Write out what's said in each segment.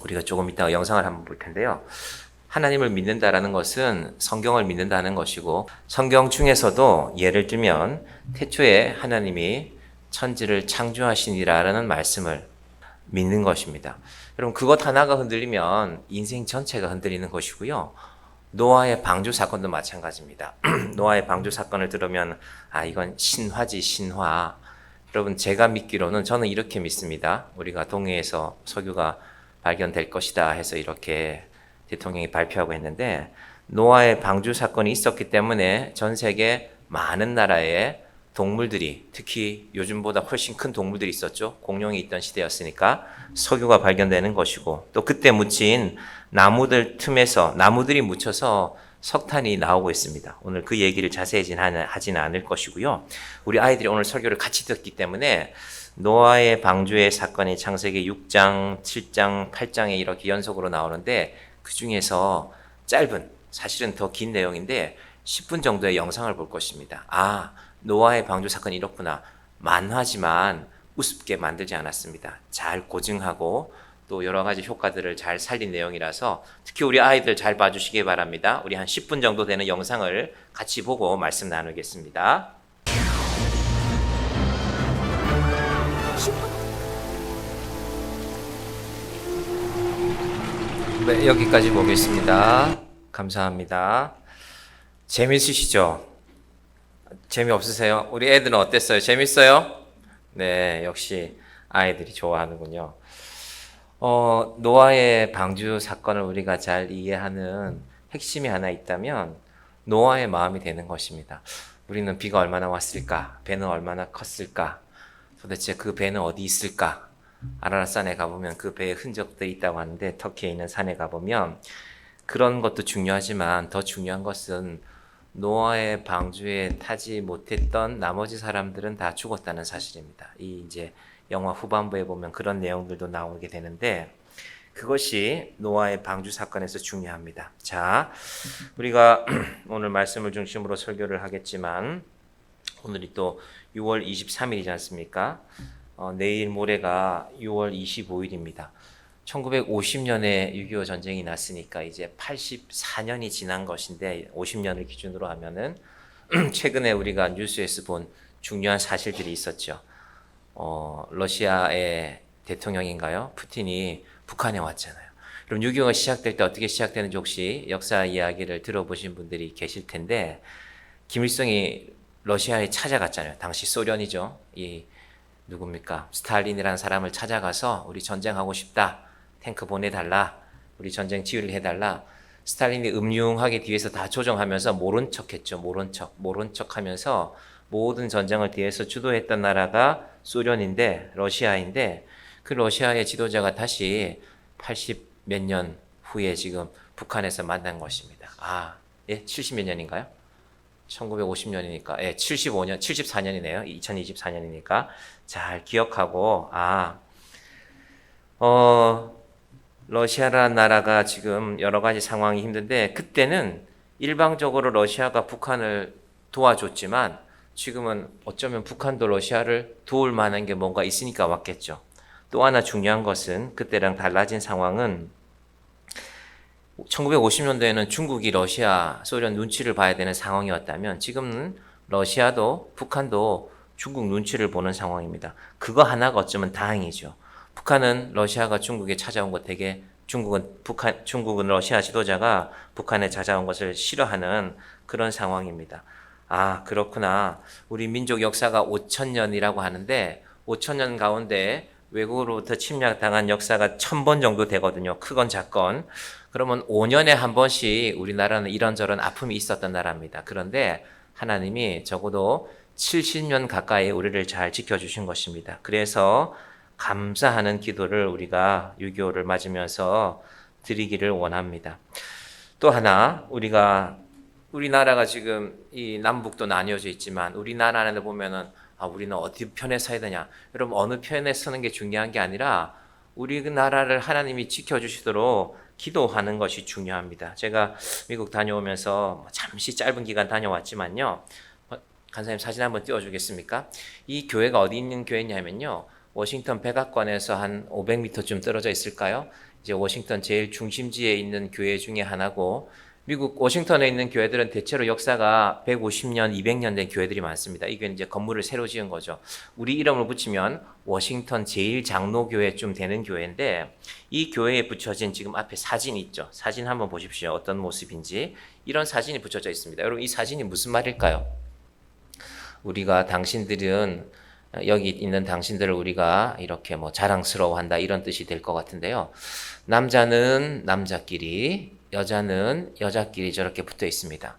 우리가 조금 이따가 영상을 한번 볼 텐데요. 하나님을 믿는다라는 것은 성경을 믿는다는 것이고, 성경 중에서도 예를 들면 태초에 하나님이 천지를 창조하시니라라는 말씀을 믿는 것입니다. 여러분, 그것 하나가 흔들리면 인생 전체가 흔들리는 것이고요. 노아의 방주 사건도 마찬가지입니다. 노아의 방주 사건을 들으면 이건 신화지, 신화. 여러분, 제가 믿기로는 저는 이렇게 믿습니다. 우리가 동해에서 석유가 발견될 것이다 해서 이렇게 대통령이 발표하고 했는데, 노아의 방주 사건이 있었기 때문에 전 세계 많은 나라의 동물들이, 특히 요즘보다 훨씬 큰 동물들이 있었죠. 공룡이 있던 시대였으니까 석유가 발견되는 것이고, 또 그때 묻힌 나무들 틈에서 나무들이 묻혀서 석탄이 나오고 있습니다. 오늘 그 얘기를 자세히 하지는 않을 것이고요. 우리 아이들이 오늘 설교를 같이 듣기 때문에 노아의 방주의 사건이 창세기 6장, 7장, 8장에 이렇게 연속으로 나오는데, 그 중에서 짧은, 사실은 더 긴 내용인데 10분 정도의 영상을 볼 것입니다. 노아의 방주 사건이 이렇구나. 만화지만 우습게 만들지 않았습니다. 잘 고증하고 또 여러 가지 효과들을 잘 살린 내용이라서 특히 우리 아이들 잘 봐주시기 바랍니다. 우리 한 10분 정도 되는 영상을 같이 보고 말씀 나누겠습니다. 네, 여기까지 보겠습니다. 감사합니다. 재밌으시죠? 재미없으세요? 우리 애들은 어땠어요? 재밌어요? 네, 역시 아이들이 좋아하는군요. 노아의 방주 사건을 우리가 잘 이해하는 핵심이 하나 있다면 노아의 마음이 되는 것입니다. 우리는 비가 얼마나 왔을까? 배는 얼마나 컸을까? 도대체 그 배는 어디 있을까? 아라랏산에 가보면 그 배의 흔적들이 있다고 하는데, 터키에 있는 산에 가보면 그런 것도 중요하지만 더 중요한 것은 노아의 방주에 타지 못했던 나머지 사람들은 다 죽었다는 사실입니다. 이제 영화 후반부에 보면 그런 내용들도 나오게 되는데, 그것이 노아의 방주 사건에서 중요합니다. 자, 우리가 오늘 말씀을 중심으로 설교를 하겠지만, 오늘이 또 6월 23일이지 않습니까? 내일 모레가 6월 25일입니다. 1950년에 6.25 전쟁이 났으니까 이제 84년이 지난 것인데, 50년을 기준으로 하면은 최근에 우리가 뉴스에서 본 중요한 사실들이 있었죠. 러시아의 대통령인가요? 푸틴이 북한에 왔잖아요. 그럼 6.25가 시작될 때 어떻게 시작되는지 혹시 역사 이야기를 들어보신 분들이 계실 텐데, 김일성이 러시아에 찾아갔잖아요. 당시 소련이죠. 누굽니까? 스탈린이라는 사람을 찾아가서 우리 전쟁하고 싶다. 탱크 보내달라. 우리 전쟁 지휘를 해달라. 스탈린이 음흉하게 뒤에서 다 조정하면서 모른 척 했죠. 모른 척 하면서 모든 전쟁을 뒤에서 주도했던 나라가 소련인데, 러시아인데, 그 러시아의 지도자가 다시 80 몇 년 후에 지금 북한에서 만난 것입니다. 70 몇 년인가요? 1950년이니까, 75년, 74년이네요. 2024년이니까. 잘 기억하고, 러시아라는 나라가 지금 여러 가지 상황이 힘든데, 그때는 일방적으로 러시아가 북한을 도와줬지만, 지금은 어쩌면 북한도 러시아를 도울 만한 게 뭔가 있으니까 왔겠죠. 또 하나 중요한 것은, 그때랑 달라진 상황은 1950년대에는 중국이 러시아, 소련 눈치를 봐야 되는 상황이었다면, 지금은 러시아도 북한도 중국 눈치를 보는 상황입니다. 그거 하나가 어쩌면 다행이죠. 북한은 러시아가 중국에 찾아온 것 되게, 중국은 러시아 지도자가 북한에 찾아온 것을 싫어하는 그런 상황입니다. 그렇구나. 우리 민족 역사가 5,000년이라고 하는데, 5,000년 가운데 외국으로부터 침략당한 역사가 1,000번 정도 되거든요. 크건 작건. 그러면 5년에 한 번씩 우리나라는 이런저런 아픔이 있었던 나라입니다. 그런데 하나님이 적어도 70년 가까이 우리를 잘 지켜주신 것입니다. 그래서 감사하는 기도를 우리가 6.25를 맞으면서 드리기를 원합니다. 또 하나, 우리나라가 지금 이 남북도 나뉘어져 있지만, 우리나라 안에 보면은 우리는 어디 편에 서야 되냐. 여러분, 어느 편에 서는 게 중요한 게 아니라 우리나라를 하나님이 지켜주시도록 기도하는 것이 중요합니다. 제가 미국 다녀오면서 잠시 짧은 기간 다녀왔지만요. 간사님 사진 한번 띄워주겠습니까? 이 교회가 어디 있는 교회냐면요. 워싱턴 백악관에서 한 500m쯤 떨어져 있을까요? 이제 워싱턴 제일 중심지에 있는 교회 중에 하나고, 미국 워싱턴에 있는 교회들은 대체로 역사가 150년, 200년 된 교회들이 많습니다. 이게 이제 건물을 새로 지은 거죠. 우리 이름을 붙이면 워싱턴 제일장로교회쯤 되는 교회인데, 이 교회에 붙여진 지금 앞에 사진이 있죠. 사진 한번 보십시오. 어떤 모습인지. 이런 사진이 붙여져 있습니다. 여러분, 이 사진이 무슨 말일까요? 우리가 당신들은, 여기 있는 당신들을 우리가 이렇게 뭐 자랑스러워한다, 이런 뜻이 될 것 같은데요. 남자는 남자끼리, 여자는 여자끼리 저렇게 붙어 있습니다.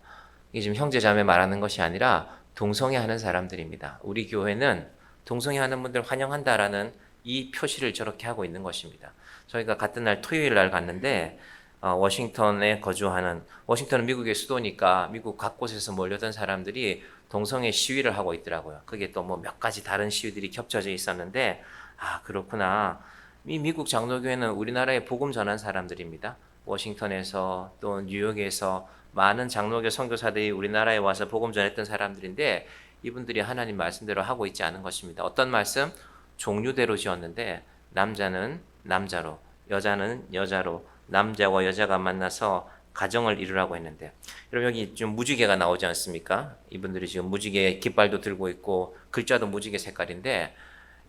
이게 지금 형제자매 말하는 것이 아니라 동성애하는 사람들입니다. 우리 교회는 동성애하는 분들 환영한다라는 이 표시를 저렇게 하고 있는 것입니다. 저희가 같은 날 토요일 날 갔는데, 워싱턴에 거주하는, 워싱턴은 미국의 수도니까 미국 각 곳에서 몰려든 사람들이 동성애 시위를 하고 있더라고요. 그게 또 뭐 몇 가지 다른 시위들이 겹쳐져 있었는데, 아, 그렇구나. 이 미국 장로교회는 우리나라에 복음 전한 사람들입니다. 워싱턴에서 또 뉴욕에서 많은 장로교 선교사들이 우리나라에 와서 복음 전했던 사람들인데, 이분들이 하나님 말씀대로 하고 있지 않은 것입니다. 어떤 말씀? 종류대로 지었는데, 남자는 남자로, 여자는 여자로, 남자와 여자가 만나서 가정을 이루라고 했는데, 여러분 여기 좀 무지개가 나오지 않습니까? 이분들이 지금 무지개 깃발도 들고 있고 글자도 무지개 색깔인데,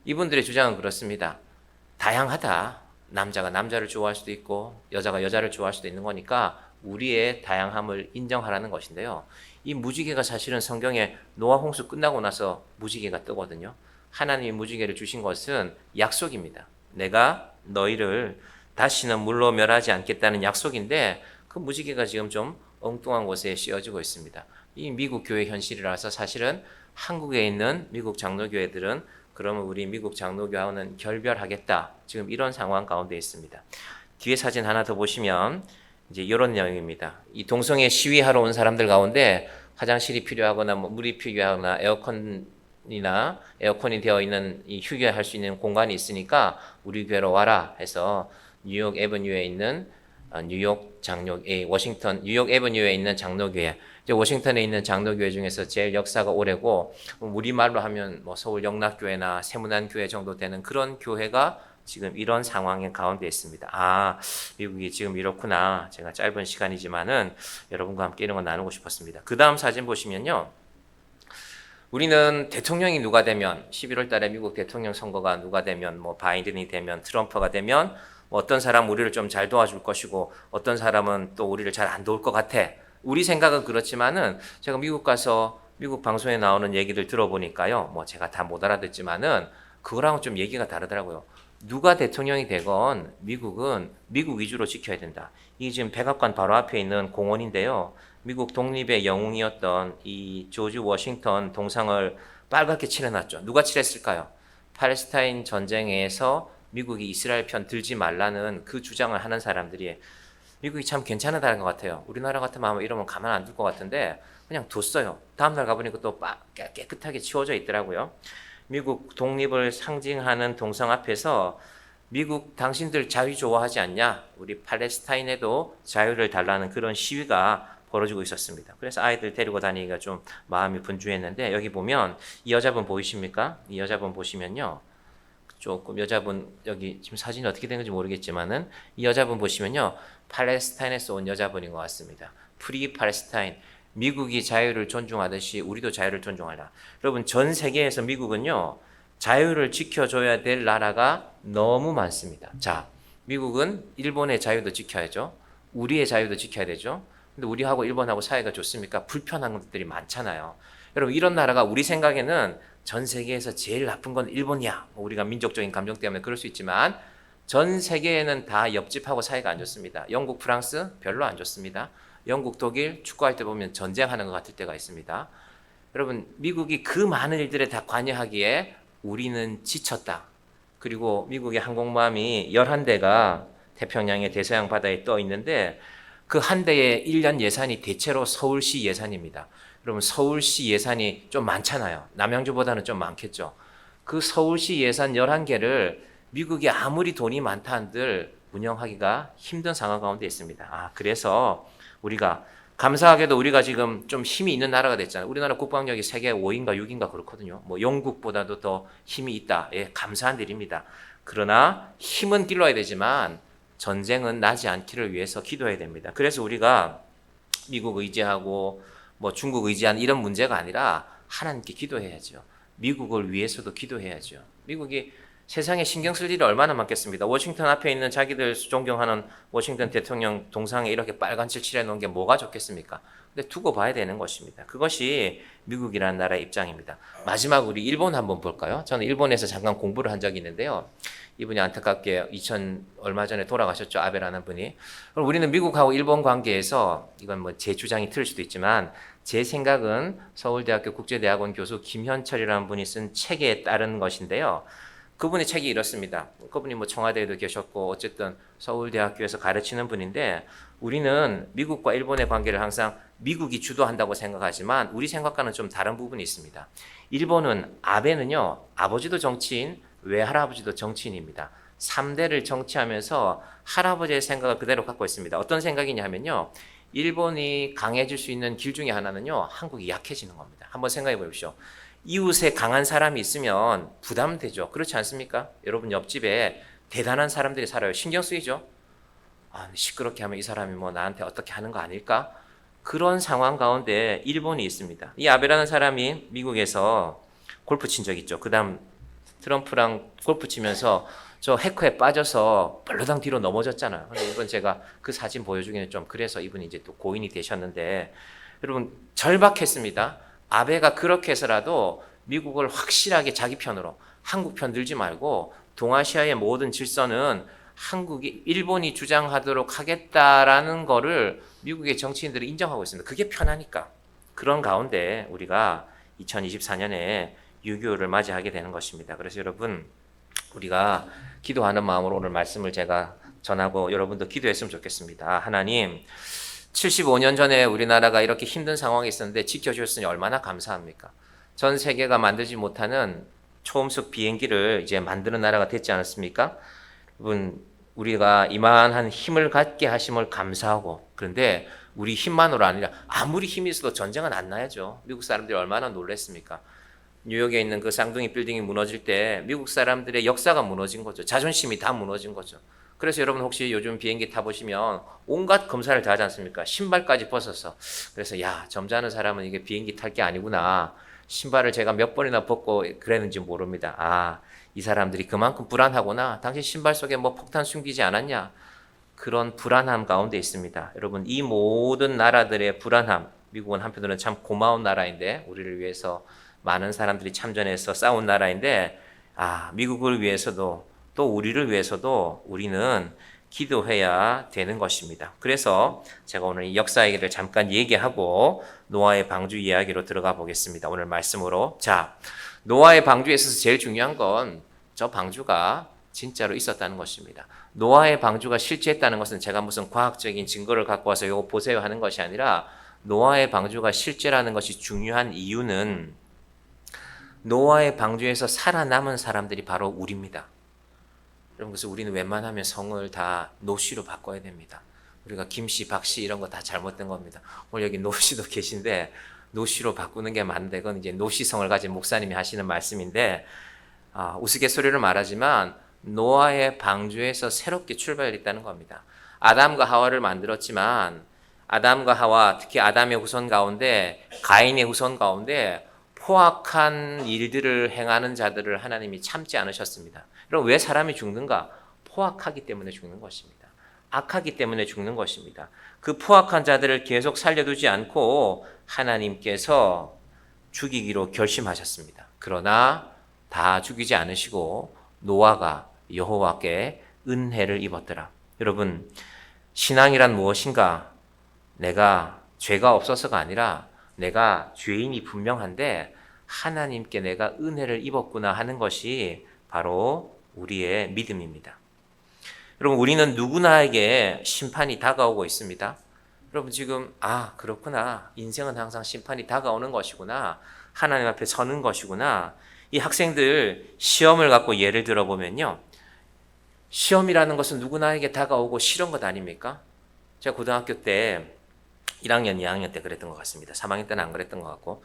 이분들의 주장은 그렇습니다. 다양하다. 남자가 남자를 좋아할 수도 있고 여자가 여자를 좋아할 수도 있는 거니까 우리의 다양함을 인정하라는 것인데요. 이 무지개가 사실은 성경에 노아 홍수 끝나고 나서 무지개가 뜨거든요. 하나님이 무지개를 주신 것은 약속입니다. 내가 너희를 다시는 물로 멸하지 않겠다는 약속인데, 그 무지개가 지금 좀 엉뚱한 곳에 씌워지고 있습니다. 이 미국 교회 현실이라서 사실은 한국에 있는 미국 장로교회들은 그러면 우리 미국 장로교회와는 결별하겠다, 지금 이런 상황 가운데 있습니다. 뒤에 사진 하나 더 보시면 이제 이런 내용입니다. 이 동성애 시위하러 온 사람들 가운데 화장실이 필요하거나 뭐 물이 필요하거나 에어컨이 되어 있는 이 휴게할 수 있는 공간이 있으니까 우리 교회로 와라 해서 뉴욕 애버뉴에 있는 뉴욕 애버뉴에 있는 장로교회, 이제 워싱턴에 있는 장로교회 중에서 제일 역사가 오래고, 우리말로 하면 뭐 서울 영락교회나 세문안교회 정도 되는 그런 교회가 지금 이런 상황의 가운데 있습니다. 아, 미국이 지금 이렇구나. 제가 짧은 시간이지만은 여러분과 함께 이런 거 나누고 싶었습니다. 그 다음 사진 보시면요. 우리는 대통령이 누가 되면, 11월 달에 미국 대통령 선거가 누가 되면, 뭐 바이든이 되면, 트럼프가 되면, 뭐 어떤 사람은 우리를 좀 잘 도와줄 것이고 어떤 사람은 또 우리를 잘 안 도울 것 같아. 우리 생각은 그렇지만은 제가 미국 가서 미국 방송에 나오는 얘기들 들어보니까요. 뭐 제가 다 못 알아듣지만은 그거랑은 좀 얘기가 다르더라고요. 누가 대통령이 되건 미국은 미국 위주로 지켜야 된다. 이게 지금 백악관 바로 앞에 있는 공원인데요. 미국 독립의 영웅이었던 이 조지 워싱턴 동상을 빨갛게 칠해놨죠. 누가 칠했을까요? 팔레스타인 전쟁에서 미국이 이스라엘 편 들지 말라는 그 주장을 하는 사람들이, 미국이 참 괜찮다는 것 같아요. 우리나라 같으면 아마 이러면 가만 안 둘 것 같은데 그냥 뒀어요. 다음날 가보니까 또 깨끗하게 치워져 있더라고요. 미국 독립을 상징하는 동상 앞에서 미국 당신들 자유 좋아하지 않냐? 우리 팔레스타인에도 자유를 달라는 그런 시위가 벌어지고 있었습니다. 그래서 아이들 데리고 다니기가 좀 마음이 분주했는데, 여기 보면 이 여자분 보이십니까? 이 여자분 보시면요. 조금 여자분, 여기 지금 사진이 어떻게 된 건지 모르겠지만은 이 여자분 보시면요. 팔레스타인에서 온 여자분인 것 같습니다. 프리 팔레스타인. 미국이 자유를 존중하듯이 우리도 자유를 존중하라. 여러분, 전 세계에서 미국은요, 자유를 지켜줘야 될 나라가 너무 많습니다. 자, 미국은 일본의 자유도 지켜야죠. 우리의 자유도 지켜야 되죠. 근데 우리하고 일본하고 사이가 좋습니까? 불편한 것들이 많잖아요. 여러분, 이런 나라가 우리 생각에는 전 세계에서 제일 나쁜 건 일본이야. 우리가 민족적인 감정 때문에 그럴 수 있지만 전 세계에는 다 옆집하고 사이가 안 좋습니다. 영국, 프랑스 별로 안 좋습니다. 영국, 독일 축구할 때 보면 전쟁하는 것 같을 때가 있습니다. 여러분, 미국이 그 많은 일들에 다 관여하기에 우리는 지쳤다. 그리고 미국의 항공모함이 11대가 태평양의 대서양 바다에 떠 있는데 그 한 대의 1년 예산이 대체로 서울시 예산입니다. 여러분, 서울시 예산이 좀 많잖아요. 남양주보다는 좀 많겠죠. 그 서울시 예산 11개를 미국이 아무리 돈이 많다 한들 운영하기가 힘든 상황 가운데 있습니다. 아, 그래서 우리가 감사하게도 우리가 지금 좀 힘이 있는 나라가 됐잖아요. 우리나라 국방력이 세계 5인가 6인가 그렇거든요. 뭐 영국보다도 더 힘이 있다. 예, 감사한 일입니다. 그러나 힘은 길러야 되지만 전쟁은 나지 않기를 위해서 기도해야 됩니다. 그래서 우리가 미국 의지하고 뭐 중국 의지하는 이런 문제가 아니라 하나님께 기도해야죠. 미국을 위해서도 기도해야죠. 미국이 세상에 신경 쓸 일이 얼마나 많겠습니다. 워싱턴 앞에 있는 자기들 존경하는 워싱턴 대통령 동상에 이렇게 빨간 칠 칠해 놓은 게 뭐가 좋겠습니까? 근데 두고 봐야 되는 것입니다. 그것이 미국이라는 나라의 입장입니다. 마지막 우리 일본 한번 볼까요? 저는 일본에서 잠깐 공부를 한 적이 있는데요. 이분이 안타깝게 2000 얼마 전에 돌아가셨죠. 아베라는 분이. 그럼 우리는 미국하고 일본 관계에서 이건 뭐 제 주장이 틀릴 수도 있지만 제 생각은 서울대학교 국제대학원 교수 김현철이라는 분이 쓴 책에 따른 것인데요. 그분의 책이 이렇습니다. 그분이 뭐 청와대에도 계셨고 어쨌든 서울대학교에서 가르치는 분인데 우리는 미국과 일본의 관계를 항상 미국이 주도한다고 생각하지만 우리 생각과는 좀 다른 부분이 있습니다. 일본은 아베는요. 아버지도 정치인, 외할아버지도 정치인입니다. 3대를 정치하면서 할아버지의 생각을 그대로 갖고 있습니다. 어떤 생각이냐 하면요. 일본이 강해질 수 있는 길 중에 하나는요. 한국이 약해지는 겁니다. 한번 생각해 보십시오. 이웃에 강한 사람이 있으면 부담되죠. 그렇지 않습니까? 여러분 옆집에 대단한 사람들이 살아요. 신경 쓰이죠? 아, 시끄럽게 하면 이 사람이 뭐 나한테 어떻게 하는 거 아닐까? 그런 상황 가운데 일본이 있습니다. 이 아베라는 사람이 미국에서 골프 친 적 있죠. 그 다음 트럼프랑 골프 치면서 저 해커에 빠져서 벌러당 뒤로 넘어졌잖아요. 근데 이번 제가 그 사진 보여주기는 좀 그래서 이분이 이제 또 고인이 되셨는데 여러분 절박했습니다. 아베가 그렇게 해서라도 미국을 확실하게 자기 편으로 한국 편 들지 말고 동아시아의 모든 질서는 한국이 일본이 주장하도록 하겠다라는 거를 미국의 정치인들이 인정하고 있습니다. 그게 편하니까. 그런 가운데 우리가 2024년에 6.25를 맞이하게 되는 것입니다. 그래서 여러분 우리가 기도하는 마음으로 오늘 말씀을 제가 전하고 여러분도 기도했으면 좋겠습니다. 하나님 75년 전에 우리나라가 이렇게 힘든 상황에 있었는데 지켜주셨으니 얼마나 감사합니까? 전 세계가 만들지 못하는 초음속 비행기를 이제 만드는 나라가 됐지 않았습니까? 여러분 우리가 이만한 힘을 갖게 하심을 감사하고 그런데 우리 힘만으로 아니라 아무리 힘이 있어도 전쟁은 안 나야죠. 미국 사람들이 얼마나 놀랐습니까? 뉴욕에 있는 그 쌍둥이 빌딩이 무너질 때 미국 사람들의 역사가 무너진 거죠. 자존심이 다 무너진 거죠. 그래서 여러분 혹시 요즘 비행기 타보시면 온갖 검사를 다 하지 않습니까? 신발까지 벗어서. 그래서 야, 점잖은 사람은 이게 비행기 탈 게 아니구나. 신발을 제가 몇 번이나 벗고 그랬는지 모릅니다. 아, 이 사람들이 그만큼 불안하구나. 당신 신발 속에 뭐 폭탄 숨기지 않았냐? 그런 불안함 가운데 있습니다. 여러분 이 모든 나라들의 불안함, 미국은 한편으로는 참 고마운 나라인데 우리를 위해서 많은 사람들이 참전해서 싸운 나라인데 미국을 위해서도 또 우리를 위해서도 우리는 기도해야 되는 것입니다. 그래서 제가 오늘 이 역사 얘기를 잠깐 얘기하고 노아의 방주 이야기로 들어가 보겠습니다. 오늘 말씀으로. 자, 노아의 방주에 있어서 제일 중요한 건 저 방주가 진짜로 있었다는 것입니다. 노아의 방주가 실제했다는 것은 제가 무슨 과학적인 증거를 갖고 와서 이거 보세요 하는 것이 아니라 노아의 방주가 실제라는 것이 중요한 이유는 노아의 방주에서 살아남은 사람들이 바로 우리입니다. 여러분 그래서 우리는 웬만하면 성을 다 노씨로 바꿔야 됩니다. 우리가 김씨, 박씨 이런 거 다 잘못된 겁니다. 오늘 여기 노씨도 계신데 노씨로 바꾸는 게 맞는데 그건 이제 노씨성을 가진 목사님이 하시는 말씀인데 우스갯소리를 말하지만 노아의 방주에서 새롭게 출발했다는 겁니다. 아담과 하와를 만들었지만 아담과 하와 특히 아담의 후손 가운데 가인의 후손 가운데 포악한 일들을 행하는 자들을 하나님이 참지 않으셨습니다. 그럼 왜 사람이 죽는가? 포악하기 때문에 죽는 것입니다. 악하기 때문에 죽는 것입니다. 그 포악한 자들을 계속 살려두지 않고 하나님께서 죽이기로 결심하셨습니다. 그러나 다 죽이지 않으시고 노아가 여호와께 은혜를 입었더라. 여러분 신앙이란 무엇인가? 내가 죄가 없어서가 아니라 내가 죄인이 분명한데 하나님께 내가 은혜를 입었구나 하는 것이 바로 우리의 믿음입니다. 여러분 우리는 누구나에게 심판이 다가오고 있습니다. 여러분 지금 그렇구나. 인생은 항상 심판이 다가오는 것이구나. 하나님 앞에 서는 것이구나. 이 학생들 시험을 갖고 예를 들어보면요. 시험이라는 것은 누구나에게 다가오고 싫은 것 아닙니까? 제가 고등학교 때 1학년, 2학년 때 그랬던 것 같습니다. 3학년 때는 안 그랬던 것 같고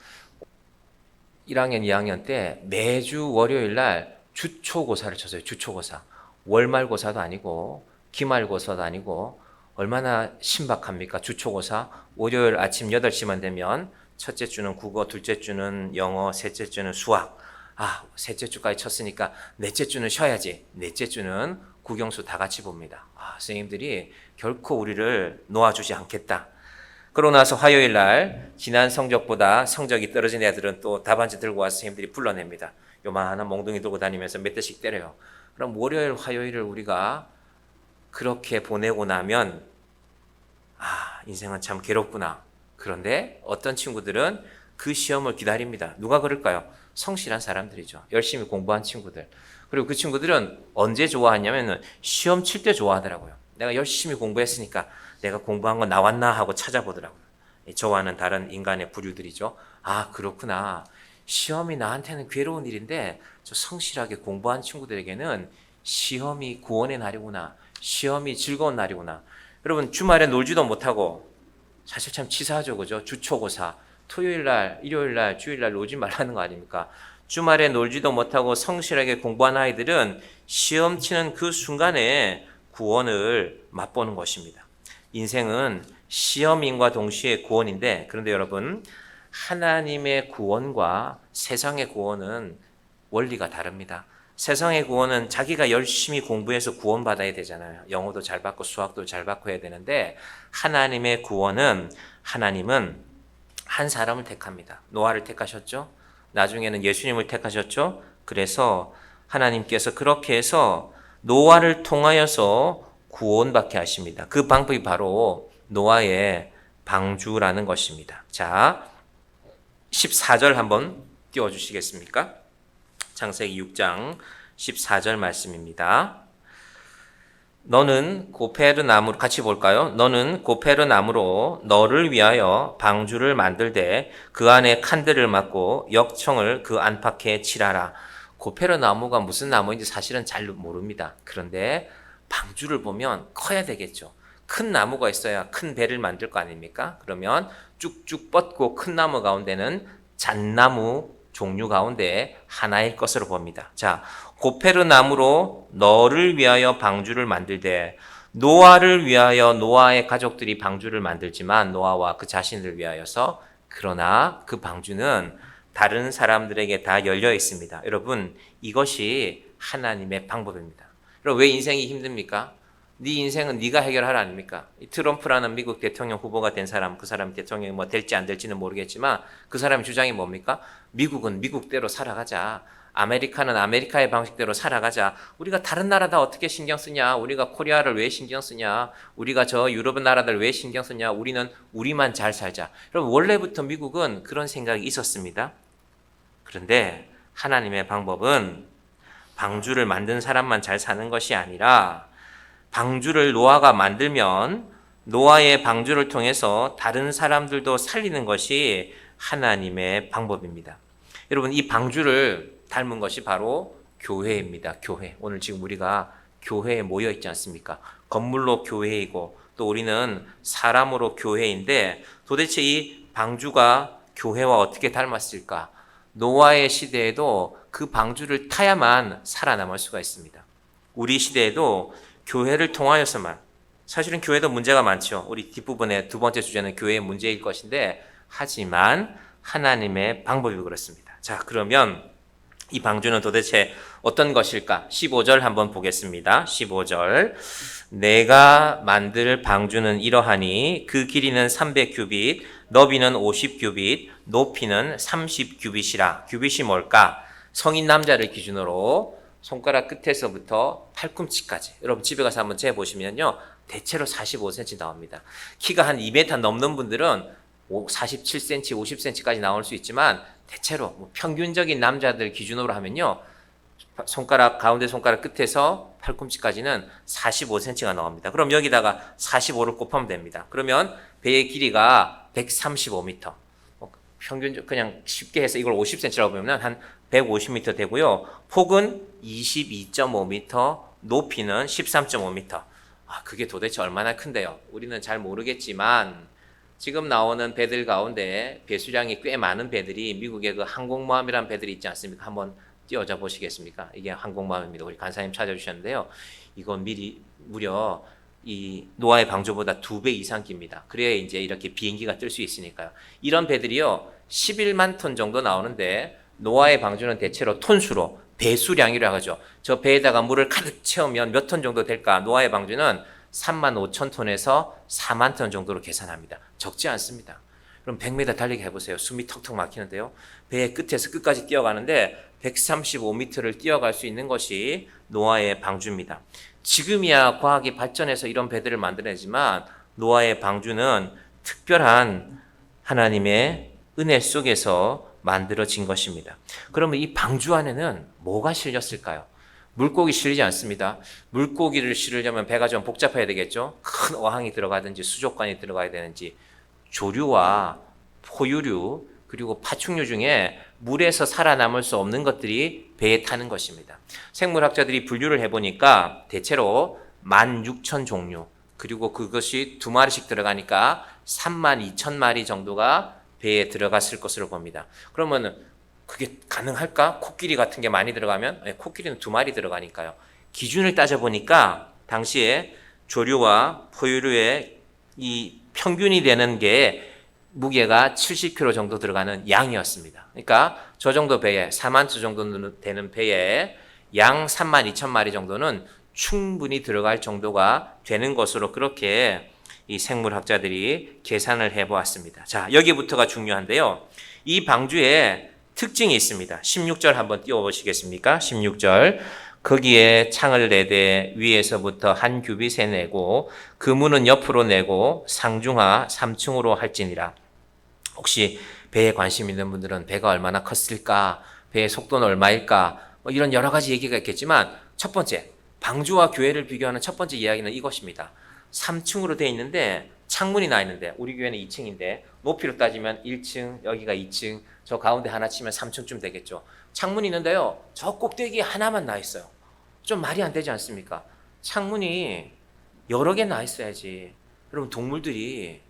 1학년, 2학년 때 매주 월요일 날 주초고사를 쳤어요. 주초고사. 월말고사도 아니고 기말고사도 아니고 얼마나 신박합니까? 주초고사 월요일 아침 8시만 되면 첫째 주는 국어, 둘째 주는 영어, 셋째 주는 수학. 셋째 주까지 쳤으니까 넷째 주는 쉬어야지. 넷째 주는 국영수 다 같이 봅니다. 선생님들이 결코 우리를 놓아주지 않겠다. 그러고 나서 화요일 날 지난 성적보다 성적이 떨어진 애들은 또 답안지 들고 와서 선생님들이 불러냅니다. 요만한 몽둥이 들고 다니면서 몇 대씩 때려요. 그럼 월요일, 화요일을 우리가 그렇게 보내고 나면 인생은 참 괴롭구나. 그런데 어떤 친구들은 그 시험을 기다립니다. 누가 그럴까요? 성실한 사람들이죠. 열심히 공부한 친구들. 그리고 그 친구들은 언제 좋아하냐면 시험 칠 때 좋아하더라고요. 내가 열심히 공부했으니까 내가 공부한 거 나왔나 하고 찾아보더라고요. 저와는 다른 인간의 부류들이죠. 그렇구나. 시험이 나한테는 괴로운 일인데 저 성실하게 공부한 친구들에게는 시험이 구원의 날이구나. 시험이 즐거운 날이구나. 여러분 주말에 놀지도 못하고 사실 참 치사하죠. 그죠? 주초고사 토요일 날, 일요일 날, 주일 날 놀지 말라는 거 아닙니까? 주말에 놀지도 못하고 성실하게 공부한 아이들은 시험 치는 그 순간에 구원을 맛보는 것입니다. 인생은 시험인과 동시에 구원인데, 그런데 여러분 하나님의 구원과 세상의 구원은 원리가 다릅니다. 세상의 구원은 자기가 열심히 공부해서 구원받아야 되잖아요. 영어도 잘 받고 수학도 잘 받고 해야 되는데, 하나님의 구원은 하나님은 한 사람을 택합니다. 노아를 택하셨죠. 나중에는 예수님을 택하셨죠. 그래서 하나님께서 그렇게 해서 노아를 통하여서 구원받게 하십니다. 그 방법이 바로 노아의 방주라는 것입니다. 자, 14절 한번 띄워주시겠습니까? 창세기 6장 14절 말씀입니다. 너는 고페르 나무로 같이 볼까요? 너는 고페르 나무로 너를 위하여 방주를 만들되 그 안에 칸들을 막고 역청을 그 안팎에 칠하라. 고페르 나무가 무슨 나무인지 사실은 잘 모릅니다. 그런데 방주를 보면 커야 되겠죠. 큰 나무가 있어야 큰 배를 만들 거 아닙니까? 그러면 쭉쭉 뻗고 큰 나무 가운데는 잣나무 종류 가운데 하나일 것으로 봅니다. 자, 고페르 나무로 너를 위하여 방주를 만들되, 노아를 위하여 노아의 가족들이 방주를 만들지만 노아와 그 자신을 위하여서, 그러나 그 방주는 다른 사람들에게 다 열려 있습니다. 여러분, 이것이 하나님의 방법입니다. 여러분, 왜 인생이 힘듭니까? 네 인생은 네가 해결하라 아닙니까? 트럼프라는 미국 대통령 후보가 된 사람, 그 사람이 대통령이 뭐 될지 안 될지는 모르겠지만 그 사람의 주장이 뭡니까? 미국은 미국대로 살아가자. 아메리카는 아메리카의 방식대로 살아가자. 우리가 다른 나라 다 어떻게 신경 쓰냐? 우리가 코리아를 왜 신경 쓰냐? 우리가 저 유럽 나라들 왜 신경 쓰냐? 우리는 우리만 잘 살자. 여러분, 원래부터 미국은 그런 생각이 있었습니다. 그런데 하나님의 방법은 방주를 만든 사람만 잘 사는 것이 아니라, 방주를 노아가 만들면 노아의 방주를 통해서 다른 사람들도 살리는 것이 하나님의 방법입니다. 여러분, 이 방주를 닮은 것이 바로 교회입니다. 교회. 오늘 지금 우리가 교회에 모여 있지 않습니까? 건물로 교회이고 또 우리는 사람으로 교회인데, 도대체 이 방주가 교회와 어떻게 닮았을까? 노아의 시대에도 그 방주를 타야만 살아남을 수가 있습니다. 우리 시대에도 교회를 통하여서만, 사실은 교회도 문제가 많죠. 우리 뒷부분의 두 번째 주제는 교회의 문제일 것인데, 하지만 하나님의 방법이 그렇습니다. 자, 그러면 이 방주는 도대체 어떤 것일까? 15절 한번 보겠습니다. 15절. 내가 만들 방주는 이러하니 그 길이는 300규빗, 너비는 50규빗, 높이는 30규빗이라. 규빗이 뭘까? 성인 남자를 기준으로 손가락 끝에서부터 팔꿈치까지. 여러분 집에 가서 한번 재보시면요. 대체로 45cm 나옵니다. 키가 한 2m 넘는 분들은 47cm, 50cm까지 나올 수 있지만, 대체로 평균적인 남자들 기준으로 하면요. 손가락, 가운데 손가락 끝에서 팔꿈치까지는 45cm가 나옵니다. 그럼 여기다가 45를 곱하면 됩니다. 그러면 배의 길이가 135m. 평균, 그냥 쉽게 해서 이걸 50cm라고 보면 한 150m 되고요. 폭은 22.5m, 높이는 13.5m. 그게 도대체 얼마나 큰데요? 우리는 잘 모르겠지만 지금 나오는 배들 가운데 배수량이 꽤 많은 배들이 미국의 그 항공모함이라는 배들이 있지 않습니까? 한번 띄워줘 보시겠습니까? 이게 항공모함입니다. 우리 간사님 찾아주셨는데요. 이건 무려 이 노아의 방주보다 2배 이상 깁니다. 그래야 이제 이렇게 비행기가 뜰 수 있으니까요. 이런 배들이요 11만 톤 정도 나오는데 노아의 방주는 대체로 톤수로 배수량이라고 하죠. 저 배에다가 물을 가득 채우면 몇 톤 정도 될까? 노아의 방주는 3만 5천 톤에서 4만 톤 정도로 계산합니다. 적지 않습니다. 그럼 100m 달리기 해보세요. 숨이 턱턱 막히는데요. 배의 끝에서 끝까지 뛰어가는데 135m를 뛰어갈 수 있는 것이 노아의 방주입니다. 지금이야 과학이 발전해서 이런 배들을 만들어내지만 노아의 방주는 특별한 하나님의 은혜 속에서 만들어진 것입니다. 그러면 이 방주 안에는 뭐가 실렸을까요? 물고기 실리지 않습니다. 물고기를 실으려면 배가 좀 복잡해야 되겠죠. 큰 어항이 들어가든지 수족관이 들어가야 되는지 조류와 포유류 그리고 파충류 중에 물에서 살아남을 수 없는 것들이 배에 타는 것입니다. 생물학자들이 분류를 해보니까 대체로 16,000종류 그리고 그것이 2마리씩 들어가니까 32,000마리 정도가 배에 들어갔을 것으로 봅니다. 그러면 그게 가능할까? 코끼리 같은 게 많이 들어가면? 네, 코끼리는 2마리 들어가니까요. 기준을 따져보니까 당시에 조류와 포유류의 이 평균이 되는 게 무게가 70kg 정도 들어가는 양이었습니다. 그러니까 저 정도 배에 4만 주 정도 되는 배에 양 32,000마리 정도는 충분히 들어갈 정도가 되는 것으로 그렇게 이 생물학자들이 계산을 해보았습니다. 자, 여기부터가 중요한데요. 이 방주에 특징이 있습니다. 16절 한번 띄워보시겠습니까? 16절. 거기에 창을 내되 위에서부터 한 규빗에 내고 그 문은 옆으로 내고 상중하 3층으로 할지니라. 혹시 배에 관심 있는 분들은 배가 얼마나 컸을까? 배의 속도는 얼마일까? 이런 여러 가지 얘기가 있겠지만 첫 번째, 방주와 교회를 비교하는 첫 번째 이야기는 이것입니다. 3층으로 되어 있는데 창문이 나 있는데 우리 교회는 2층인데 높이로 따지면 1층, 여기가 2층, 저 가운데 하나 치면 3층쯤 되겠죠. 창문이 있는데요. 저 꼭대기에 하나만 나 있어요. 좀 말이 안 되지 않습니까? 창문이 여러 개 나 있어야지. 여러분 동물들이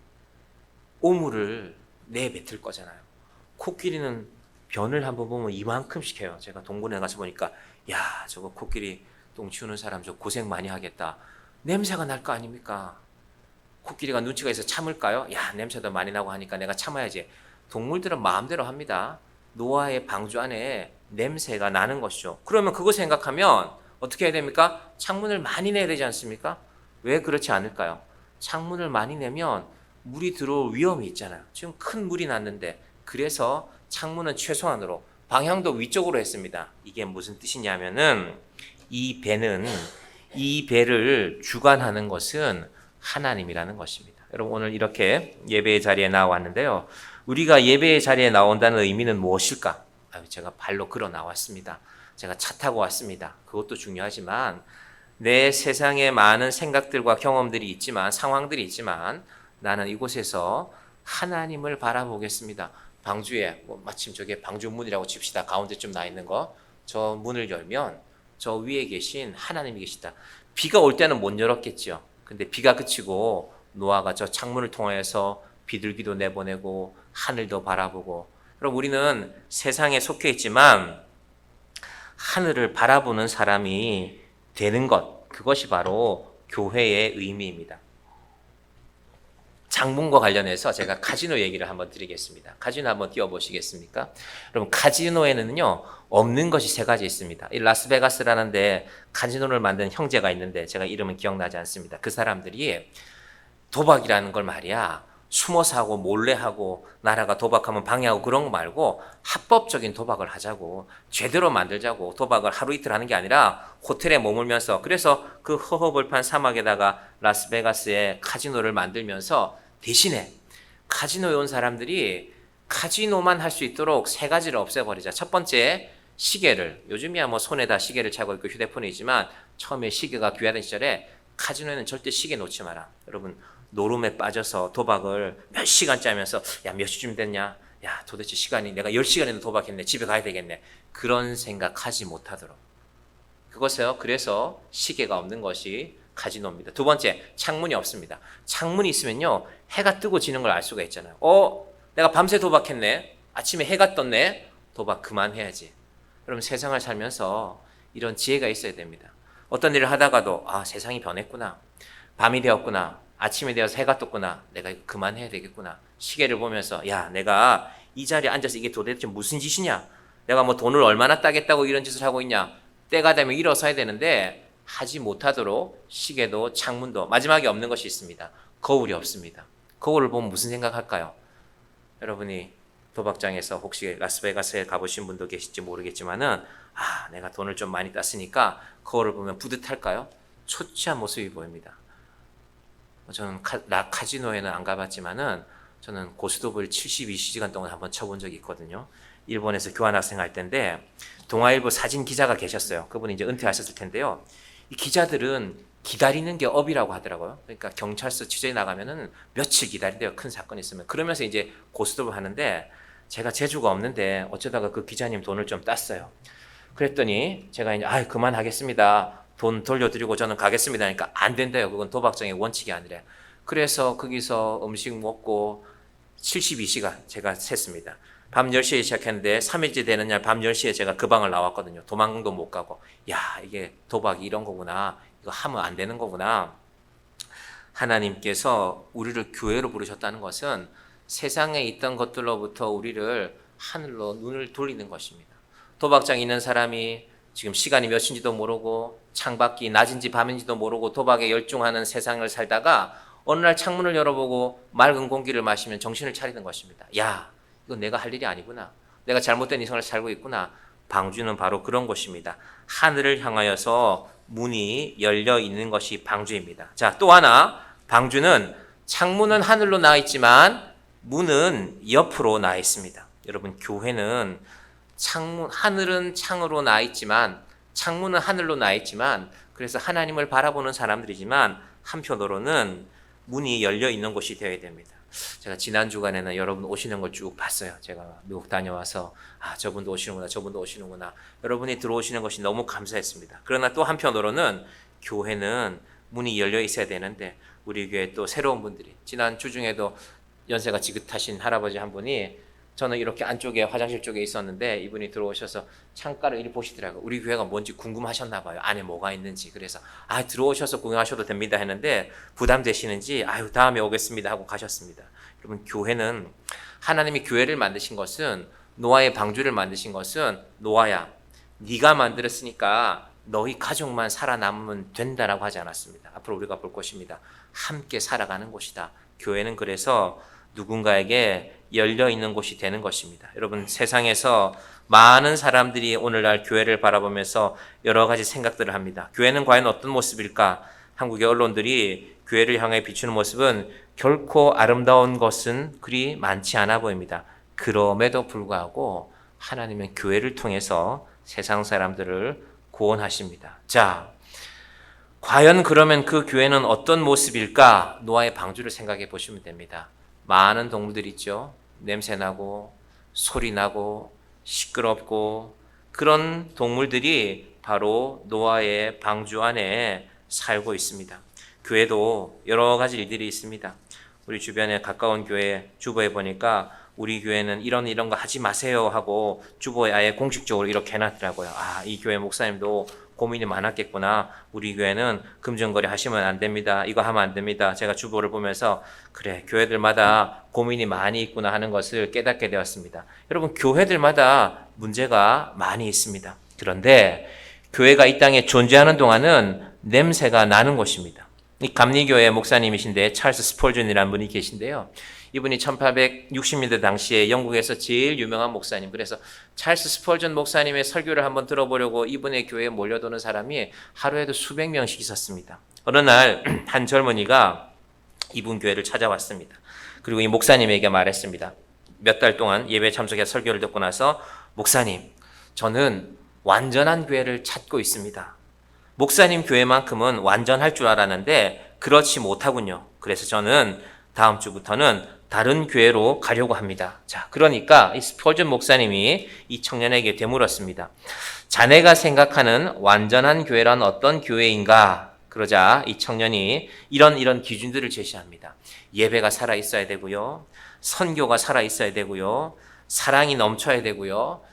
오물을 내뱉을 거잖아요. 코끼리는 변을 한번 보면 이만큼씩 해요. 제가 동굴에 가서 보니까 야 저거 코끼리 똥 치우는 사람 저 고생 많이 하겠다. 냄새가 날 거 아닙니까? 코끼리가 눈치가 있어 참을까요? 야 냄새도 많이 나고 하니까 내가 참아야지. 동물들은 마음대로 합니다. 노아의 방주 안에 냄새가 나는 것이죠. 그러면 그거 생각하면 어떻게 해야 됩니까? 창문을 많이 내야 되지 않습니까? 왜 그렇지 않을까요? 창문을 많이 내면 물이 들어올 위험이 있잖아요. 지금 큰 물이 났는데 그래서 창문은 최소한으로 방향도 위쪽으로 했습니다. 이게 무슨 뜻이냐면은 이 배를 주관하는 것은 하나님이라는 것입니다. 여러분 오늘 이렇게 예배의 자리에 나왔는데요. 우리가 예배의 자리에 나온다는 의미는 무엇일까? 제가 발로 걸어 나왔습니다. 제가 차 타고 왔습니다. 그것도 중요하지만 내 세상에 많은 생각들과 경험들이 있지만 상황들이 있지만 나는 이곳에서 하나님을 바라보겠습니다. 방주에 마침 저게 방주문이라고 칩시다. 가운데쯤 나 있는 거. 저 문을 열면 저 위에 계신 하나님이 계시다. 비가 올 때는 못 열었겠죠. 근데 비가 그치고 노아가 저 창문을 통해서 비둘기도 내보내고 하늘도 바라보고 그럼 우리는 세상에 속해 있지만 하늘을 바라보는 사람이 되는 것 그것이 바로 교회의 의미입니다. 장문과 관련해서 제가 카지노 얘기를 한번 드리겠습니다. 카지노 한번 띄워보시겠습니까? 여러분 카지노에는요 없는 것이 3가지 있습니다. 이 라스베가스라는 데 카지노를 만든 형제가 있는데 제가 이름은 기억나지 않습니다. 그 사람들이 도박이라는 걸 말이야 숨어서 하고 몰래 하고 나라가 도박하면 방해하고 그런 거 말고 합법적인 도박을 하자고 제대로 만들자고 도박을 하루 이틀 하는 게 아니라 호텔에 머물면서 그래서 그 허허벌판 사막에다가 라스베가스에 카지노를 만들면서 대신에 카지노에 온 사람들이 카지노만 할 수 있도록 3가지를 없애버리자. 첫 번째 시계를 요즘이야 뭐 손에다 시계를 차고 있고 휴대폰이 있지만 처음에 시계가 귀하던 시절에 카지노에는 절대 시계 놓지 마라. 여러분 노름에 빠져서 도박을 몇 시간 짜면서 야 몇 시쯤 됐냐? 야 도대체 시간이 내가 10시간이나 도박했네. 집에 가야 되겠네. 그런 생각하지 못하도록. 그것이요. 그래서 시계가 없는 것이 카지노입니다. 2번째 창문이 없습니다. 창문이 있으면요 해가 뜨고 지는 걸 알 수가 있잖아요. 내가 밤새 도박했네. 아침에 해가 떴네. 도박 그만해야지. 여러분 세상을 살면서 이런 지혜가 있어야 됩니다. 어떤 일을 하다가도 세상이 변했구나. 밤이 되었구나. 아침이 되어서 해가 떴구나. 내가 이거 그만해야 되겠구나. 시계를 보면서 내가 이 자리에 앉아서 이게 도대체 무슨 짓이냐. 내가 뭐 돈을 얼마나 따겠다고 이런 짓을 하고 있냐. 때가 되면 일어서야 되는데 하지 못하도록 시계도 창문도 마지막에 없는 것이 있습니다. 거울이 없습니다. 거울을 보면 무슨 생각할까요? 여러분이 도박장에서 혹시 라스베가스에 가보신 분도 계실지 모르겠지만은 내가 돈을 좀 많이 땄으니까 거울을 보면 뿌듯할까요? 초췌한 모습이 보입니다. 저는 카지노에는 안 가봤지만은 저는 고스톱을 72시간 동안 한번 쳐본 적이 있거든요. 일본에서 교환학생 할 때인데 동아일보 사진 기자가 계셨어요. 그분이 이제 은퇴하셨을 텐데요. 이 기자들은 기다리는 게 업이라고 하더라고요. 그러니까 경찰서 취재에 나가면은 며칠 기다린대요. 큰 사건이 있으면. 그러면서 이제 고스톱을 하는데 제가 재주가 없는데 어쩌다가 그 기자님 돈을 좀 땄어요. 그랬더니 제가 이제 그만하겠습니다. 돈 돌려드리고 저는 가겠습니다. 그러니까 안 된대요. 그건 도박장의 원칙이 아니래. 그래서 거기서 음식 먹고 72시간 제가 샜습니다. 밤 10시에 시작했는데 3일째 되는 날 밤 10시에 제가 그 방을 나왔거든요. 도망도 못 가고. 이게 도박이 이런 거구나. 이거 하면 안 되는 거구나. 하나님께서 우리를 교회로 부르셨다는 것은 세상에 있던 것들로부터 우리를 하늘로 눈을 돌리는 것입니다. 도박장에 있는 사람이 지금 시간이 몇인지도 모르고 창밖이 낮인지 밤인지도 모르고 도박에 열중하는 세상을 살다가 어느 날 창문을 열어보고 맑은 공기를 마시면 정신을 차리는 것입니다. 이건 내가 할 일이 아니구나. 내가 잘못된 인생을 살고 있구나. 방주는 바로 그런 곳입니다. 하늘을 향하여서 문이 열려 있는 것이 방주입니다. 자, 또 하나 방주는 창문은 하늘로 나와 있지만 문은 옆으로 나와 있습니다. 여러분 교회는 하늘은 창으로 나와 있지만 창문은 하늘로 나와 있지만 그래서 하나님을 바라보는 사람들이지만 한편으로는 문이 열려 있는 곳이 되어야 됩니다. 제가 지난 주간에는 여러분 오시는 걸 쭉 봤어요. 제가 미국 다녀와서 저분도 오시는구나 저분도 오시는구나 여러분이 들어오시는 것이 너무 감사했습니다. 그러나 또 한편으로는 교회는 문이 열려 있어야 되는데 우리 교회 또 새로운 분들이 지난 주 중에도 연세가 지긋하신 할아버지 한 분이 저는 이렇게 안쪽에 화장실 쪽에 있었는데 이분이 들어오셔서 창가를 이리 보시더라고요. 우리 교회가 뭔지 궁금하셨나 봐요. 안에 뭐가 있는지. 그래서 들어오셔서 구경하셔도 됩니다 했는데 부담되시는지 다음에 오겠습니다 하고 가셨습니다. 여러분 교회는 하나님이 교회를 만드신 것은 노아의 방주를 만드신 것은 노아야 네가 만들었으니까 너희 가족만 살아남으면 된다라고 하지 않았습니다. 앞으로 우리가 볼 것입니다. 함께 살아가는 곳이다. 교회는 그래서 누군가에게 열려 있는 곳이 되는 것입니다. 여러분 세상에서 많은 사람들이 오늘날 교회를 바라보면서 여러 가지 생각들을 합니다. 교회는 과연 어떤 모습일까? 한국의 언론들이 교회를 향해 비추는 모습은 결코 아름다운 것은 그리 많지 않아 보입니다. 그럼에도 불구하고 하나님은 교회를 통해서 세상 사람들을 구원하십니다. 자, 과연 그러면 그 교회는 어떤 모습일까? 노아의 방주를 생각해 보시면 됩니다. 많은 동물들 있죠. 냄새나고 소리나고 시끄럽고 그런 동물들이 바로 노아의 방주 안에 살고 있습니다. 교회도 여러 가지 일들이 있습니다. 우리 주변에 가까운 교회 주보에 보니까 우리 교회는 이런 거 하지 마세요 하고 주보에 아예 공식적으로 이렇게 해놨더라고요. 이 교회 목사님도 고민이 많았겠구나. 우리 교회는 금전거래 하시면 안 됩니다. 이거 하면 안 됩니다. 제가 주보를 보면서 그래 교회들마다 고민이 많이 있구나 하는 것을 깨닫게 되었습니다. 여러분 교회들마다 문제가 많이 있습니다. 그런데 교회가 이 땅에 존재하는 동안은 냄새가 나는 곳입니다. 이 감리교회 목사님이신데 찰스 스폴전이라는 분이 계신데요. 이분이 1860년대 당시에 영국에서 제일 유명한 목사님. 그래서 찰스 스폴전 목사님의 설교를 한번 들어보려고 이분의 교회에 몰려드는 사람이 하루에도 수백 명씩 있었습니다. 어느 날 한 젊은이가 이분 교회를 찾아왔습니다. 그리고 이 목사님에게 말했습니다. 몇 달 동안 예배에 참석해서 설교를 듣고 나서 목사님, 저는 완전한 교회를 찾고 있습니다. 목사님 교회만큼은 완전할 줄 알았는데 그렇지 못하군요. 그래서 저는 다음 주부터는 다른 교회로 가려고 합니다. 자, 그러니까 이 스폴전 목사님이 이 청년에게 되물었습니다. 자네가 생각하는 완전한 교회란 어떤 교회인가? 그러자 이 청년이 이런 기준들을 제시합니다. 예배가 살아 있어야 되고요. 선교가 살아 있어야 되고요. 사랑이 넘쳐야 되고요.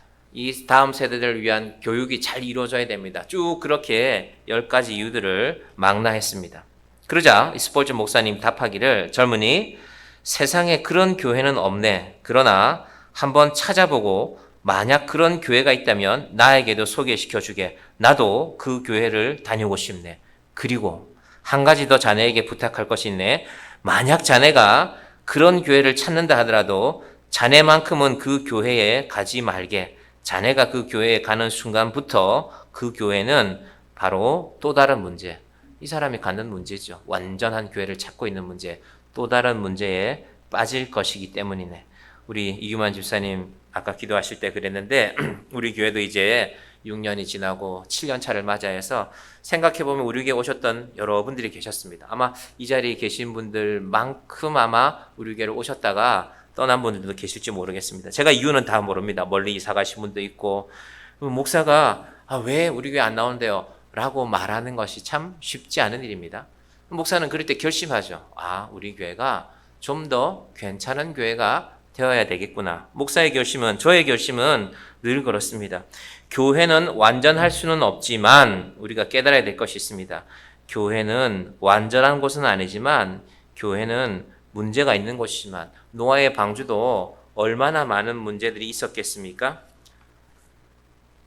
이 다음 세대들을 위한 교육이 잘 이루어져야 됩니다. 쭉 그렇게 10가지 이유들을 망라했습니다. 그러자 스폴전 목사님 답하기를, 젊은이, 세상에 그런 교회는 없네. 그러나 한번 찾아보고 만약 그런 교회가 있다면 나에게도 소개시켜 주게. 나도 그 교회를 다니고 싶네. 그리고 한 가지 더 자네에게 부탁할 것이 있네. 만약 자네가 그런 교회를 찾는다 하더라도 자네만큼은 그 교회에 가지 말게. 자네가 그 교회에 가는 순간부터 그 교회는 바로 또 다른 문제, 이 사람이 갖는 문제죠. 완전한 교회를 찾고 있는 문제, 또 다른 문제에 빠질 것이기 때문이네. 우리 이규만 집사님 아까 기도하실 때 그랬는데 우리 교회도 이제 6년이 지나고 7년 차를 맞이해서 생각해보면 우리 교회 오셨던 여러분들이 계셨습니다. 아마 이 자리에 계신 분들만큼 아마 우리 교회를 오셨다가 떠난 분들도 계실지 모르겠습니다. 제가 이유는 다 모릅니다. 멀리 이사 가신 분도 있고, 목사가 왜 우리 교회 안 나오는데요? 라고 말하는 것이 참 쉽지 않은 일입니다. 목사는 그럴 때 결심하죠. 우리 교회가 좀 더 괜찮은 교회가 되어야 되겠구나. 목사의 결심은, 저의 결심은 늘 그렇습니다. 교회는 완전할 수는 없지만 우리가 깨달아야 될 것이 있습니다. 교회는 완전한 곳은 아니지만 교회는 문제가 있는 곳이지만, 노아의 방주도 얼마나 많은 문제들이 있었겠습니까?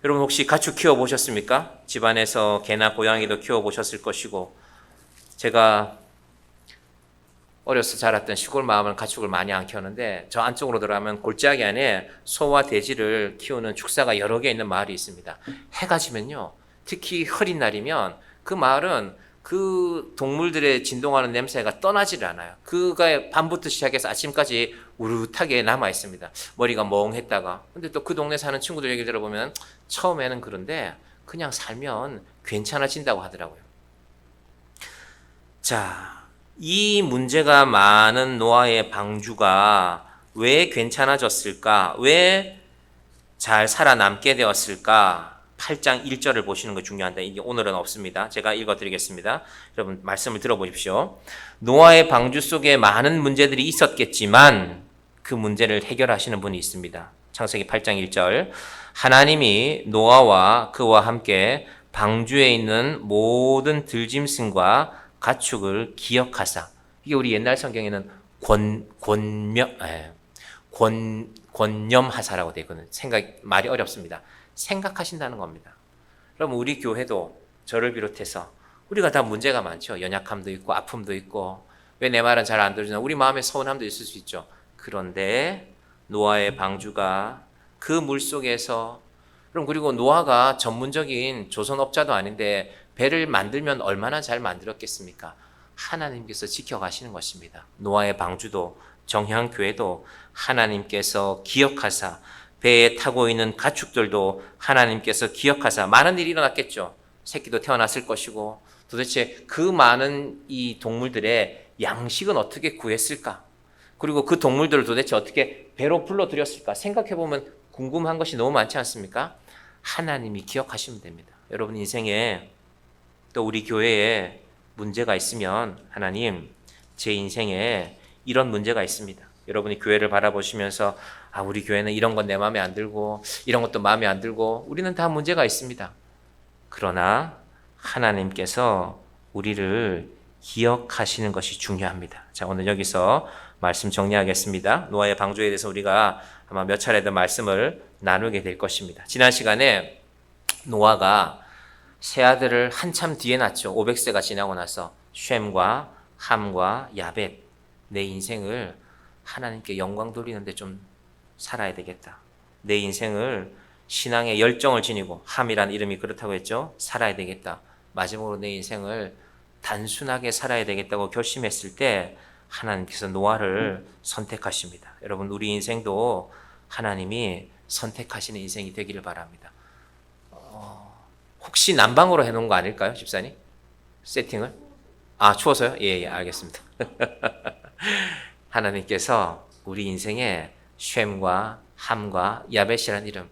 여러분 혹시 가축 키워보셨습니까? 집안에서 개나 고양이도 키워보셨을 것이고, 제가 어려서 자랐던 시골 마을은 가축을 많이 안 키웠는데 저 안쪽으로 들어가면 골짜기 안에 소와 돼지를 키우는 축사가 여러 개 있는 마을이 있습니다. 해가 지면요, 특히 흐린 날이면 그 마을은 그 동물들의 진동하는 냄새가 떠나질 않아요. 그가 밤부터 시작해서 아침까지 우릇하게 남아 있습니다. 머리가 멍했다가. 근데 또 그 동네 사는 친구들 얘기 들어보면 처음에는 그런데 그냥 살면 괜찮아진다고 하더라고요. 자, 이 문제가 많은 노아의 방주가 왜 괜찮아졌을까? 왜 잘 살아남게 되었을까? 8장 1절을 보시는 거 중요한데 이게 오늘은 없습니다. 제가 읽어드리겠습니다. 여러분 말씀을 들어보십시오. 노아의 방주 속에 많은 문제들이 있었겠지만 그 문제를 해결하시는 분이 있습니다. 창세기 8장 1절, 하나님이 노아와 그와 함께 방주에 있는 모든 들짐승과 가축을 기억하사. 이게 우리 옛날 성경에는 권념하사라고 되어 있거든요. 말이 어렵습니다. 생각하신다는 겁니다. 그럼 우리 교회도 저를 비롯해서 우리가 다 문제가 많죠. 연약함도 있고 아픔도 있고, 왜 내 말은 잘 안 들어주나, 우리 마음에 서운함도 있을 수 있죠. 그런데 노아의 방주가 그 물속에서, 그럼 그리고 노아가 전문적인 조선업자도 아닌데 배를 만들면 얼마나 잘 만들었겠습니까? 하나님께서 지켜가시는 것입니다. 노아의 방주도 정향교회도 하나님께서 기억하사, 배에 타고 있는 가축들도 하나님께서 기억하사, 많은 일이 일어났겠죠. 새끼도 태어났을 것이고, 도대체 그 많은 이 동물들의 양식은 어떻게 구했을까? 그리고 그 동물들을 도대체 어떻게 배로 불러들였을까? 생각해보면 궁금한 것이 너무 많지 않습니까? 하나님이 기억하시면 됩니다. 여러분 인생에, 또 우리 교회에 문제가 있으면, 하나님, 제 인생에 이런 문제가 있습니다. 여러분이 교회를 바라보시면서 우리 교회는 이런 건 내 마음에 안 들고 이런 것도 마음에 안 들고, 우리는 다 문제가 있습니다. 그러나 하나님께서 우리를 기억하시는 것이 중요합니다. 자, 오늘 여기서 말씀 정리하겠습니다. 노아의 방주에 대해서 우리가 아마 몇 차례도 말씀을 나누게 될 것입니다. 지난 시간에 노아가 세 아들을 한참 뒤에 낳죠. 500세가 지나고 나서 쉔과 함과 야벳, 내 인생을 하나님께 영광 돌리는데 좀 살아야 되겠다. 내 인생을 신앙의 열정을 지니고, 함이란 이름이 그렇다고 했죠. 살아야 되겠다. 마지막으로 내 인생을 단순하게 살아야 되겠다고 결심했을 때 하나님께서 노아를 선택하십니다. 여러분 우리 인생도 하나님이 선택하시는 인생이 되기를 바랍니다. 혹시 난방으로 해놓은 거 아닐까요, 집사님? 세팅을? 추워서요? 예, 알겠습니다. 하나님께서 우리 인생에 쉔과 함과 야벳이라는 이름,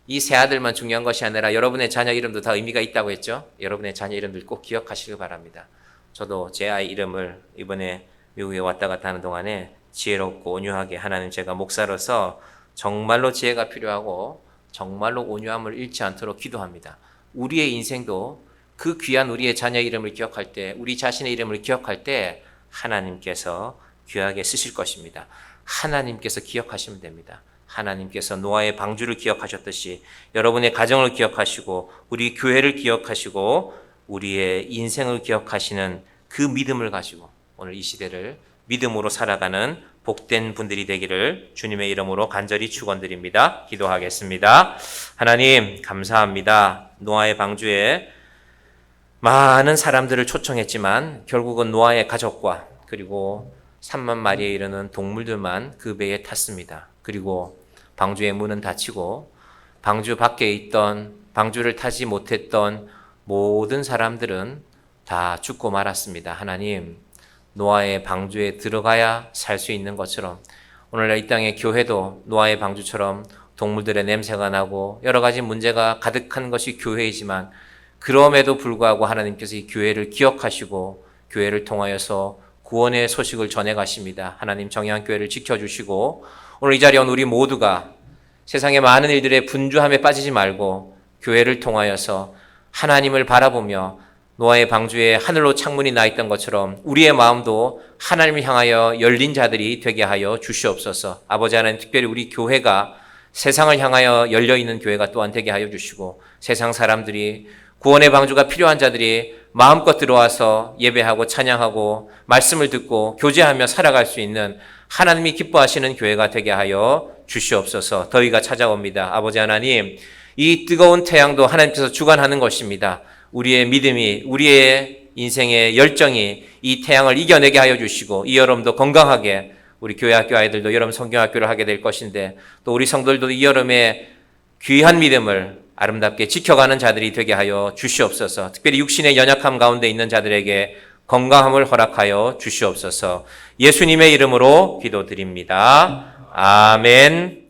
이 세 아들만 중요한 것이 아니라 여러분의 자녀 이름도 다 의미가 있다고 했죠. 여러분의 자녀 이름들 꼭 기억하시길 바랍니다. 저도 제 아이 이름을 이번에 미국에 왔다 갔다 하는 동안에 지혜롭고 온유하게, 하나님, 제가 목사로서 정말로 지혜가 필요하고 정말로 온유함을 잃지 않도록 기도합니다. 우리의 인생도 그 귀한 우리의 자녀 이름을 기억할 때, 우리 자신의 이름을 기억할 때 하나님께서 귀하게 쓰실 것입니다. 하나님께서 기억하시면 됩니다. 하나님께서 노아의 방주를 기억하셨듯이 여러분의 가정을 기억하시고 우리 교회를 기억하시고 우리의 인생을 기억하시는 그 믿음을 가지고 오늘 이 시대를 믿음으로 살아가는 복된 분들이 되기를 주님의 이름으로 간절히 축원드립니다. 기도하겠습니다. 하나님 감사합니다. 노아의 방주에 많은 사람들을 초청했지만 결국은 노아의 가족과 그리고 3만 마리에 이르는 동물들만 그 배에 탔습니다. 그리고 방주의 문은 닫히고 방주 밖에 있던 방주를 타지 못했던 모든 사람들은 다 죽고 말았습니다. 하나님, 노아의 방주에 들어가야 살 수 있는 것처럼 오늘날 이 땅의 교회도 노아의 방주처럼 동물들의 냄새가 나고 여러 가지 문제가 가득한 것이 교회이지만 그럼에도 불구하고 하나님께서 이 교회를 기억하시고 교회를 통하여서 구원의 소식을 전해 가십니다. 하나님 정의한교회를 지켜주시고 오늘 이 자리에 온 우리 모두가 세상의 많은 일들의 분주함에 빠지지 말고 교회를 통하여서 하나님을 바라보며 노아의 방주에 하늘로 창문이 나 있던 것처럼 우리의 마음도 하나님을 향하여 열린 자들이 되게 하여 주시옵소서. 아버지 하나님, 특별히 우리 교회가 세상을 향하여 열려있는 교회가 또한 되게 하여 주시고 세상 사람들이 구원의 방주가 필요한 자들이 마음껏 들어와서 예배하고 찬양하고 말씀을 듣고 교제하며 살아갈 수 있는 하나님이 기뻐하시는 교회가 되게 하여 주시옵소서. 더위가 찾아옵니다. 아버지 하나님, 이 뜨거운 태양도 하나님께서 주관하는 것입니다. 우리의 믿음이, 우리의 인생의 열정이 이 태양을 이겨내게 하여 주시고 이 여름도 건강하게 우리 교회 학교 아이들도 여름 성경학교를 하게 될 것인데 또 우리 성도들도 이 여름에 귀한 믿음을 아름답게 지켜가는 자들이 되게 하여 주시옵소서. 특별히 육신의 연약함 가운데 있는 자들에게 건강함을 허락하여 주시옵소서. 예수님의 이름으로 기도드립니다. 아멘.